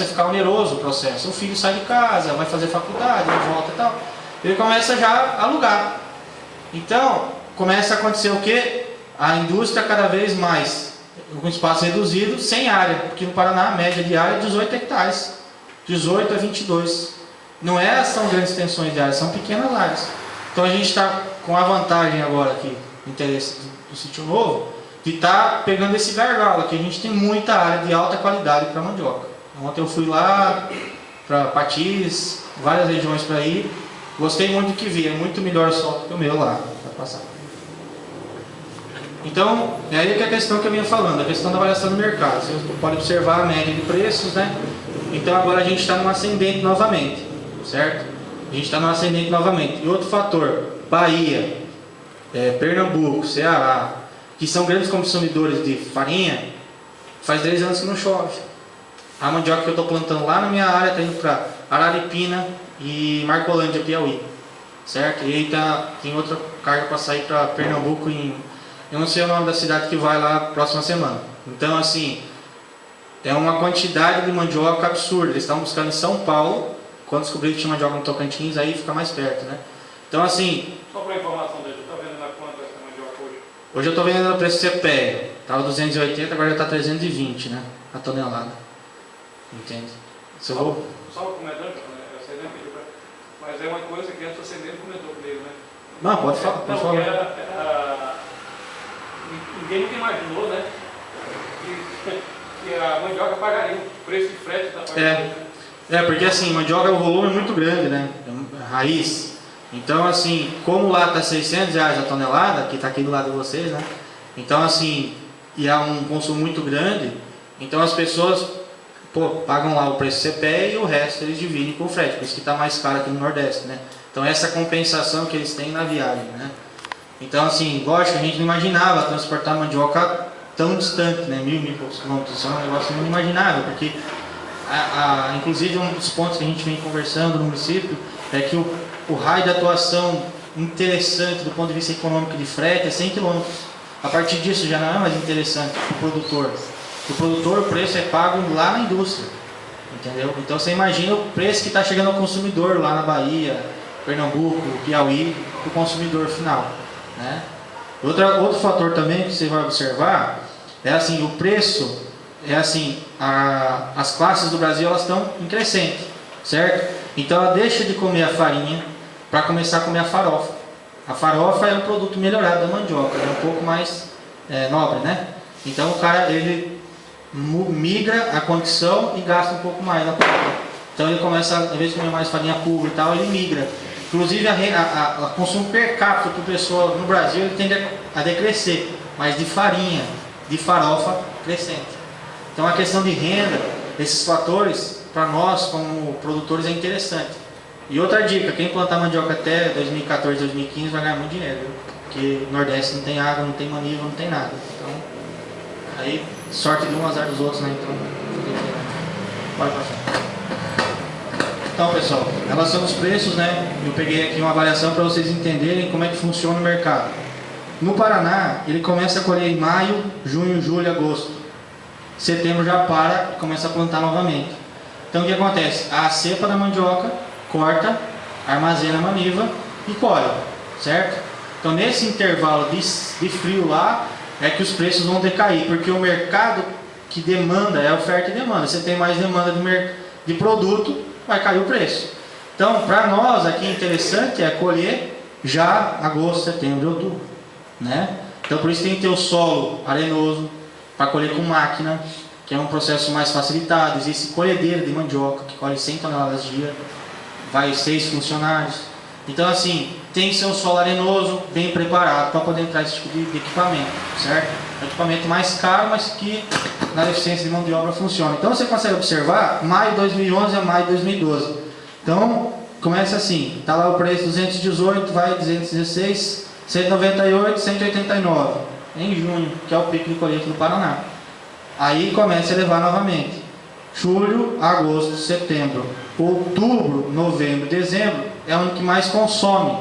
a ficar oneroso o processo. O filho sai de casa, vai fazer faculdade, volta e tal. Ele começa já a alugar. Então, começa a acontecer o quê? A indústria cada vez mais, com espaço reduzido, sem área. Porque no Paraná, a média de área é 18 hectares. 18 a 22. Não são grandes extensões de área, são pequenas áreas. Então a gente está com a vantagem agora aqui, interesse do Sítio Novo, de estar pegando esse gargalo aqui. A gente tem muita área de alta qualidade para mandioca. Ontem eu fui lá para Patis, várias regiões para ir. Gostei muito do que vi, é muito melhor solo que o meu lá, para passar. Então, é aí que é a questão que eu vinha falando, a questão da avaliação do mercado. Você pode observar a média de preços, né? Então agora a gente está no ascendente novamente, certo? A gente está no ascendente novamente. E outro fator, Bahia, Pernambuco, Ceará, que são grandes consumidores de farinha, faz 10 anos que não chove. A mandioca que eu estou plantando lá na minha área está indo para Araripina e Marcolândia, Piauí, certo? E aí tem outra carga para sair para Pernambuco eu não sei o nome da cidade que vai lá próxima semana. Então assim, é uma quantidade de mandioca absurda. Eles estavam buscando em São Paulo, quando descobriram que tinha mandioca no Tocantins, aí fica mais perto, né? Então assim... Só para informação dele, você está vendendo a quanto essa mandioca hoje? Hoje eu estou vendendo no preço CPE. Estava 280, agora já está 320, né? A tonelada. Entende? Só comentando, você nem pediu para... Mas é uma coisa que antes você mesmo comentou comigo, né? Não, pode falar. Pode falar. Ninguém nunca imaginou, né? Que a mandioca pagaria o preço de frete da pagando. Porque assim, mandioca é um volume muito grande, né? Raiz. Então assim, como lá está R$600 a tonelada, que está aqui do lado de vocês, né? Então assim, e há um consumo muito grande, então as pessoas pagam lá o preço CPE e o resto eles dividem com o frete, por isso que está mais caro aqui no Nordeste, né? Então essa compensação que eles têm na viagem, né? Então assim, lógico, a gente não imaginava transportar mandioca tão distante, né? 1.000 e poucos quilômetros, isso é um negócio inimaginável, porque inclusive um dos pontos que a gente vem conversando no município é que o raio de atuação interessante do ponto de vista econômico de frete é 100 km. A partir disso já não é mais interessante para o produtor. O produtor, o preço é pago lá na indústria, entendeu? Então você imagina o preço que está chegando ao consumidor lá na Bahia, Pernambuco, Piauí, para o consumidor final, né? Outro fator também que você vai observar é assim, o preço é assim, as classes do Brasil elas estão em crescente, certo? Então ela deixa de comer a farinha para começar a comer a farofa. A farofa é um produto melhorado da mandioca, é um pouco mais nobre, né? Então o cara ele migra a condição e gasta um pouco mais na farofa. Então ele começa, às vezes, comer mais farinha pura e tal, ele migra. Inclusive o consumo per capita por pessoa no Brasil ele tende a decrescer, mas de farinha, de farofa, crescente. Então a questão de renda, esses fatores, para nós como produtores é interessante. E outra dica, quem plantar mandioca até 2014, 2015 vai ganhar muito dinheiro, viu? Porque no Nordeste não tem água, não tem maniva, não tem nada. Então, aí sorte de um, azar dos outros, né? Então, pode passar. Então pessoal, em relação aos preços, né? Eu peguei aqui uma avaliação para vocês entenderem como é que funciona o mercado. No Paraná, ele começa a colher em maio, junho, julho, agosto. Setembro já para e começa a plantar novamente. Então o que acontece? A cepa da mandioca corta, armazena a maniva e colhe, certo? Então nesse intervalo de frio lá é que os preços vão decair, porque o mercado que demanda é oferta e demanda. Você tem mais demanda de produto, vai cair o preço. Então para nós aqui interessante é colher já agosto, setembro e outubro, né? Então por isso tem que ter o solo arenoso para colher com máquina, que é um processo mais facilitado. Existe colhedeira de mandioca que colhe 100 toneladas dia, vai 6 funcionários. Então assim, tem que ser um solo arenoso, bem preparado para poder entrar esse tipo de equipamento, certo? É um equipamento mais caro, mas que na eficiência de mão de obra funciona. Então você consegue observar, maio de 2011 a maio de 2012. Então, começa assim, está lá o preço 218, vai 216, 198, 189, em junho, que é o pico de colheita do Paraná. Aí começa a elevar novamente. Julho, agosto, setembro, outubro, novembro, dezembro é o que mais consome,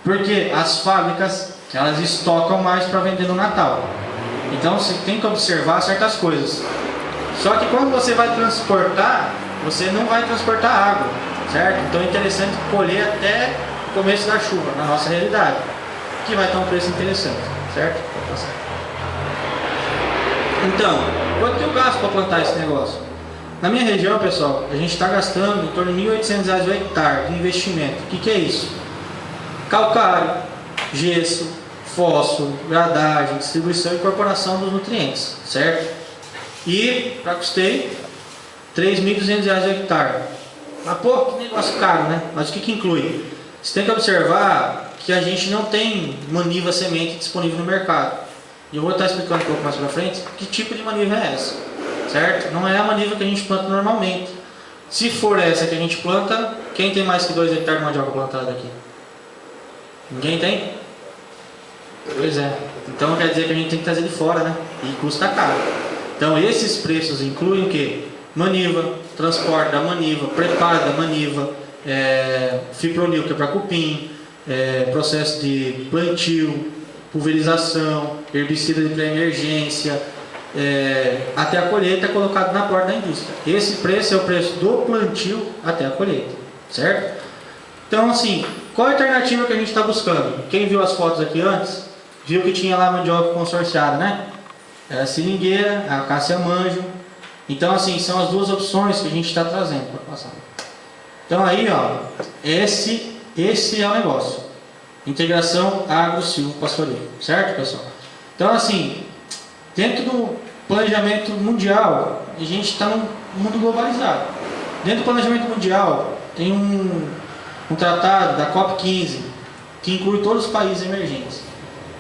porque as fábricas elas estocam mais para vender no Natal. Então você tem que observar certas coisas. Só que quando você vai transportar, você não vai transportar água, certo? Então é interessante colher até o começo da chuva, na nossa realidade, que vai ter um preço interessante, certo? Então, quanto que eu gasto para plantar esse negócio? Na minha região, pessoal, a gente está gastando em torno de R$ 1.800 o hectare de investimento. O que é isso? Calcário, gesso, fósforo, gradagem, distribuição e incorporação dos nutrientes, certo? E, para custeio, R$ 3.200 o hectare. Mas, pô, que negócio caro, né? Mas o que inclui? Você tem que observar que a gente não tem maniva semente disponível no mercado. E eu vou estar explicando um pouco mais para frente que tipo de maniva é essa, certo? Não é a maniva que a gente planta normalmente. Se for essa que a gente planta, quem tem mais que 2 hectares de mandioca plantada aqui? Ninguém tem? Pois é. Então quer dizer que a gente tem que trazer de fora, né? E custa caro. Então esses preços incluem o quê? Maniva, transporte da maniva, preparo da maniva, fipronil, que é para cupim, processo de plantio, pulverização, herbicida de pré-emergência, até a colheita é colocado na porta da indústria. Esse preço é o preço do plantio até a colheita, certo? Então assim, qual a alternativa que a gente está buscando? Quem viu as fotos aqui antes, viu que tinha lá mandioca consorciada, né? Era a seringueira, a acácia manjo. Então assim, são as duas opções que a gente está trazendo para passar. Então aí, ó, esse é o negócio. Integração agro-silvo-pastoril, certo, pessoal? Então assim, dentro do planejamento mundial, a gente está num mundo globalizado. Dentro do planejamento mundial, tem um tratado da COP15, que inclui todos os países emergentes.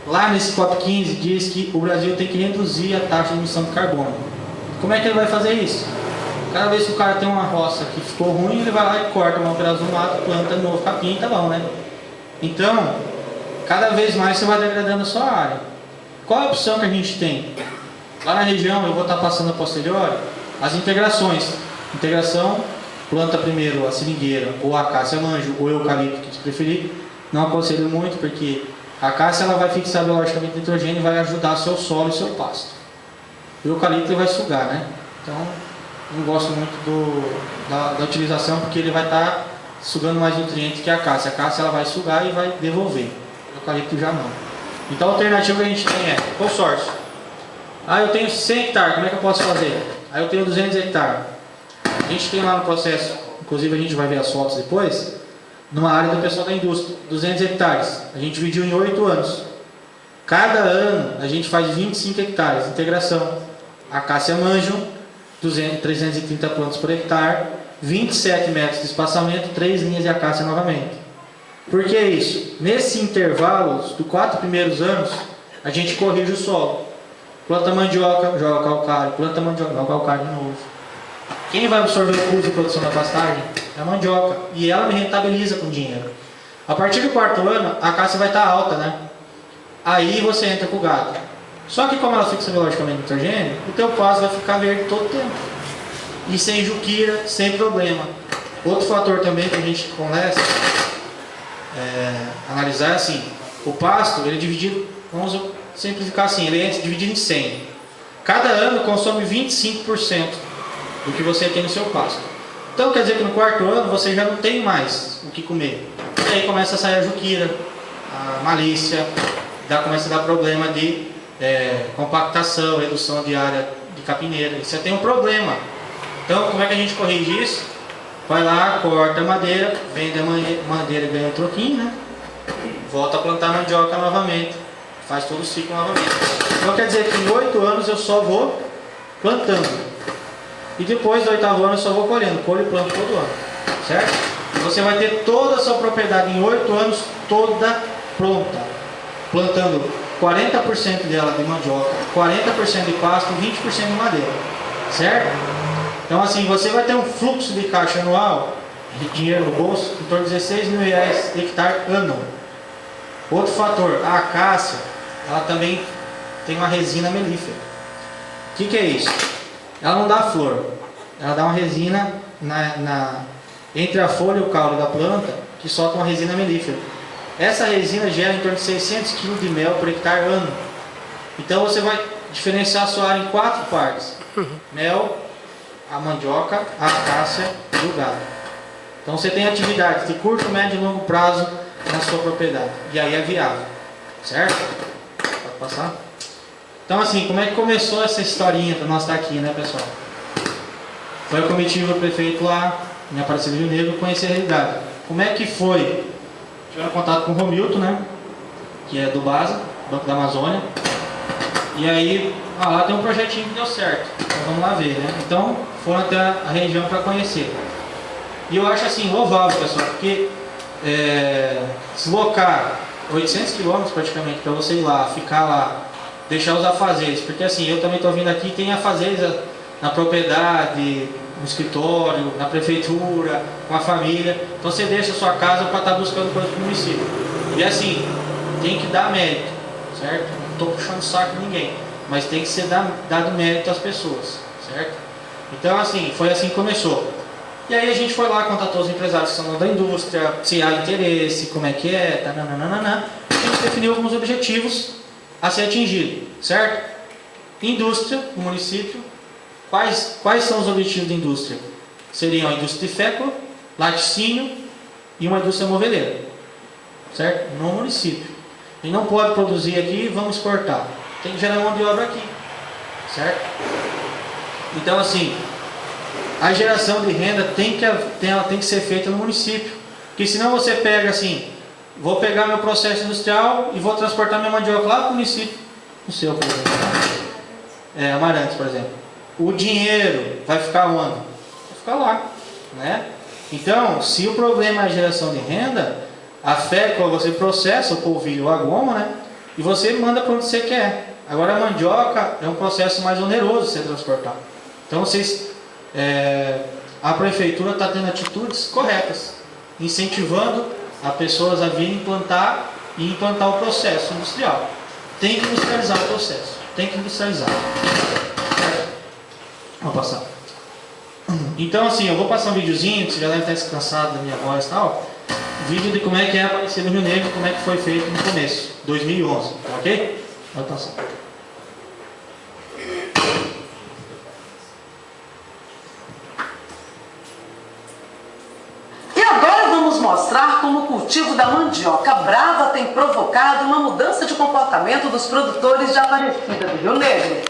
Lá nesse COP15 diz que o Brasil tem que reduzir a taxa de emissão de carbono. Como é que ele vai fazer isso? Cada vez que o cara tem uma roça que ficou ruim, ele vai lá e corta um pedaço do mato, planta de novo capim e tá bom, né? Então, cada vez mais você vai degradando a sua área. Qual é a opção que a gente tem? Lá na região, eu vou estar passando a posteriori, as integrações. Integração, planta primeiro a seringueira, ou a acácia manjo, ou eucalipto, que você preferir. Não aconselho muito, porque a acácia ela vai fixar biologicamente nitrogênio e vai ajudar seu solo e seu pasto. O eucalipto ele vai sugar, né? Então, não gosto muito da utilização, porque ele vai estar sugando mais nutrientes que a acácia. A acácia ela vai sugar e vai devolver. O eucalipto já não. Então a alternativa que a gente tem é consórcio. Eu tenho 100 hectares, como é que eu posso fazer? Eu tenho 200 hectares. A gente tem lá no processo, inclusive a gente vai ver as fotos depois, numa área do pessoal da indústria, 200 hectares. A gente dividiu em 8 anos. Cada ano a gente faz 25 hectares, integração. Acácia manjo, 330 plantas por hectare, 27 metros de espaçamento, 3 linhas de acácia novamente. Por que isso? Nesse intervalo, dos 4 primeiros anos, a gente corrige o solo. Planta mandioca, joga calcário, planta mandioca, joga calcário de novo. Quem vai absorver o custo de produção da pastagem? É a mandioca. E ela me rentabiliza com dinheiro. A partir do 4º ano, a acácia vai estar alta, né? Aí você entra com o gado. Só que como ela fixa biologicamente nitrogênio, o teu pasto vai ficar verde todo o tempo. E sem juquira, sem problema. Outro fator também que a gente começa analisar é assim, o pasto ele é dividido, vamos simplificar assim, ele é dividido em 100. Cada ano consome 25% do que você tem no seu pasto. Então quer dizer que no 4º ano você já não tem mais o que comer. E aí começa a sair a juquira, a malícia, começa a dar problema de compactação, redução de área de capineira. E você tem um problema. Então como é que a gente corrige isso? Vai lá, corta a madeira, vende a madeira e ganha um troquinho, né? Volta a plantar mandioca novamente, faz todo o ciclo novamente. Então quer dizer que em 8 anos eu só vou plantando. E depois do 8º ano eu só vou colhendo, colho e planto todo ano. Certo? Você vai ter toda a sua propriedade em 8 anos toda pronta. Plantando 40% dela de mandioca, 40% de pasto, 20% de madeira. Certo? Então assim, você vai ter um fluxo de caixa anual, de dinheiro no bolso, em torno de R$16 mil hectare ano. Outro fator, a acácia, ela também tem uma resina melífera. O que é isso? Ela não dá flor, ela dá uma resina entre a folha e o caule da planta, que solta uma resina melífera. Essa resina gera em torno de 600 kg de mel por hectare ano. Então você vai diferenciar a sua área em 4 partes: mel, a mandioca, a acácia e o gado. Então você tem atividades de curto, médio e longo prazo na sua propriedade. E aí é viável, certo? Pode passar? Então assim, como é que começou essa historinha para nós estar aqui, né, pessoal? Foi a comitiva do prefeito lá em Aparecida do Rio Negro conhecer a realidade. Como é que foi? Tiveram contato com o Romilton, né? Que é do BASA, Banco da Amazônia. E aí, lá tem um projetinho que deu certo. Então vamos lá ver, né? Então foram até a região para conhecer. E eu acho assim, louvável, pessoal, porque deslocar 800 quilômetros praticamente para você ir lá, ficar lá, deixar os afazeres. Porque assim, eu também estou vindo aqui, tem afazeres na propriedade, no escritório, na prefeitura, com a família. Então você deixa a sua casa para estar buscando coisa para o município. E assim, tem que dar mérito, certo? Não estou puxando o saco de ninguém, mas tem que ser dado mérito às pessoas, certo? Então assim, foi assim que começou. E aí a gente foi lá, contatou os empresários que são da indústria, se há interesse, como é que é, tananana. A gente definiu alguns objetivos a ser atingido, certo? Indústria no município. Quais são os objetivos da indústria? Seriam a indústria de fécula, laticínio e uma indústria moveleira, certo? No município. A gente não pode produzir aqui e vamos exportar. Tem que gerar mão de obra aqui, certo? Então assim, a geração de renda tem que ser feita no município. Porque senão você pega assim, vou pegar meu processo industrial e vou transportar minha mandioca lá para o município. No seu, por exemplo. Amarantes, por exemplo. O dinheiro vai ficar onde? Vai ficar lá, né? Então, se o problema é a geração de renda, a fécula você processa o polvilho ou a goma, né? E você manda para onde você quer. Agora a mandioca é um processo mais oneroso de ser transportado. Então a prefeitura está tendo atitudes corretas, incentivando as pessoas a virem implantar e implantar o processo industrial. Tem que industrializar o processo, tem que industrializar. Vamos passar. Então assim, eu vou passar um videozinho, você já deve estar descansado da minha voz e tal. Vídeo de como é que é Aparecida do Rio Negro, como é que foi feito no começo, 2011, tá ok? Vai passar. E agora vamos mostrar como o cultivo da mandioca brava tem provocado uma mudança de comportamento dos produtores de Aparecida do Rio Negro.